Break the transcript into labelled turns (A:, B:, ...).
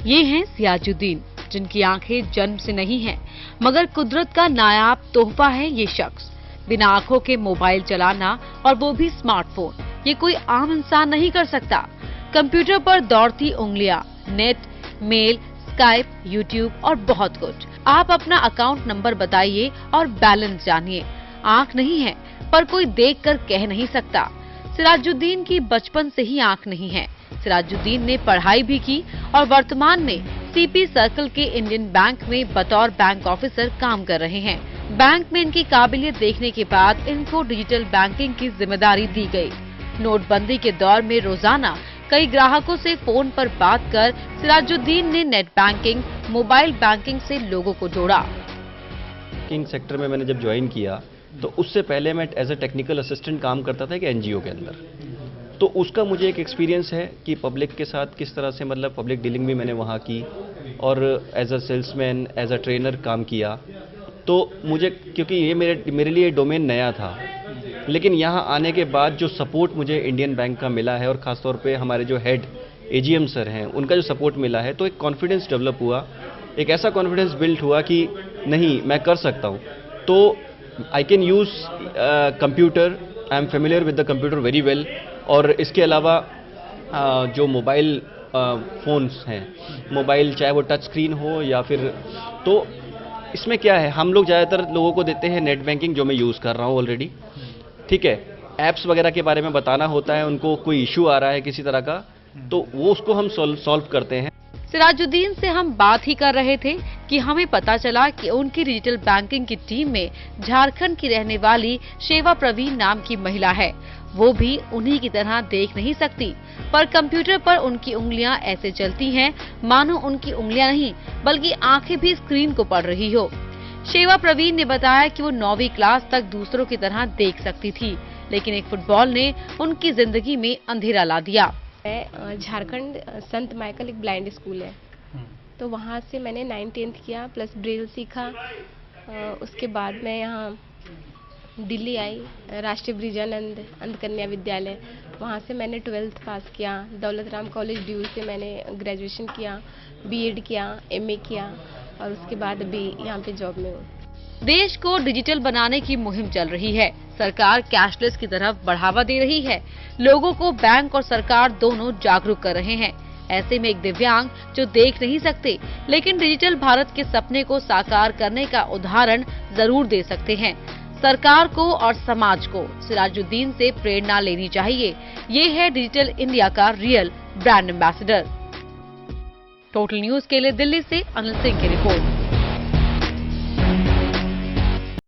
A: ये हैं सिराजुद्दीन, जिनकी आंखें जन्म से नहीं हैं, मगर कुदरत का नायाब तोहफा है ये शख्स। बिना आंखों के मोबाइल चलाना, और वो भी स्मार्टफोन, ये कोई आम इंसान नहीं कर सकता। कंप्यूटर पर दौड़ती उंगलियां, नेट, मेल, स्काइप, यूट्यूब और बहुत कुछ। आप अपना अकाउंट नंबर बताइए और बैलेंस जानिए। आंख नहीं है, पर कोई देखकर कह नहीं सकता। सिराजुद्दीन की बचपन से ही आंख नहीं है। सिराजुद्दीन ने पढ़ाई भी की और वर्तमान में सीपी सर्कल के इंडियन बैंक में बतौर बैंक ऑफिसर काम कर रहे हैं। बैंक में इनकी काबिलियत देखने के बाद इनको डिजिटल बैंकिंग की जिम्मेदारी दी गई। नोटबंदी के दौर में रोजाना कई ग्राहकों से फोन पर बात कर सिराजुद्दीन ने नेट बैंकिंग, मोबाइल बैंकिंग से लोगों को जोड़ा।
B: बैंकिंग सेक्टर में मैंने जब ज्वाइन किया तो उससे पहले मैं एज ए टेक्निकल असिस्टेंट काम करता था एक एनजीओ के अंदर। तो उसका मुझे एक एक्सपीरियंस है कि पब्लिक के साथ किस तरह से, मतलब पब्लिक डीलिंग भी मैंने वहाँ की और as a salesman, as a trainer काम किया। तो मुझे, क्योंकि ये मेरे लिए डोमेन नया था, लेकिन यहाँ आने के बाद जो सपोर्ट मुझे इंडियन बैंक का मिला है और ख़ासतौर पे हमारे जो हेड एजीएम सर हैं, उनका जो सपोर्ट मिला है, तो एक कॉन्फिडेंस डेवलप हुआ। एक ऐसा कॉन्फिडेंस बिल्ड हुआ कि नहीं, मैं कर सकता हूँ। तो I can use computer, I am familiar with the computer very well. और इसके अलावा जो मोबाइल फ़ोन्स हैं, मोबाइल चाहे वो टच स्क्रीन हो या फिर, तो इसमें क्या है, हम लोग ज़्यादातर लोगों को देते हैं नेट बैंकिंग, जो मैं यूज़ कर रहा हूँ ऑलरेडी, ठीक है। ऐप्स वगैरह के बारे में बताना होता है, उनको कोई इशू आ रहा है किसी तरह का, तो वो उसको हम सॉल्व करते हैं।
A: सिराजुद्दीन से हम बात ही कर रहे थे कि हमें पता चला कि उनकी डिजिटल बैंकिंग की टीम में झारखंड की रहने वाली शेवा प्रवीण नाम की महिला है। वो भी उन्हीं की तरह देख नहीं सकती, पर कंप्यूटर पर उनकी उंगलियां ऐसे चलती हैं मानो उनकी उंगलियां नहीं, बल्कि आंखें भी स्क्रीन को पढ़ रही हो। शेवा प्रवीण ने बताया कि वो 9वीं क्लास तक दूसरों की तरह देख सकती थी, लेकिन एक फुटबॉल ने उनकी जिंदगी में अंधेरा ला दिया।
C: झारखंड संत माइकल एक ब्लाइंड स्कूल है, तो वहाँ से मैंने 9th-10th किया प्लस ब्रेल सीखा। उसके बाद मैं यहाँ दिल्ली आई, राष्ट्रीय ब्रिजानंद अंध कन्या विद्यालय, वहाँ से मैंने 12th पास किया। दौलत राम कॉलेज ड्यू से मैंने ग्रेजुएशन किया, बीएड किया, एमए किया और उसके बाद अभी यहाँ पे जॉब में हूँ।
A: देश को डिजिटल बनाने की मुहिम चल रही है। सरकार कैशलेस की तरफ बढ़ावा दे रही है। लोगों को बैंक और सरकार दोनों जागरूक कर रहे हैं। ऐसे में एक दिव्यांग जो देख नहीं सकते, लेकिन डिजिटल भारत के सपने को साकार करने का उदाहरण जरूर दे सकते हैं। सरकार को और समाज को सिराजुद्दीन से प्रेरणा लेनी चाहिए। ये है डिजिटल इंडिया का real brand ambassador. Total news के लिए दिल्ली से अनिल सिंह की रिपोर्ट।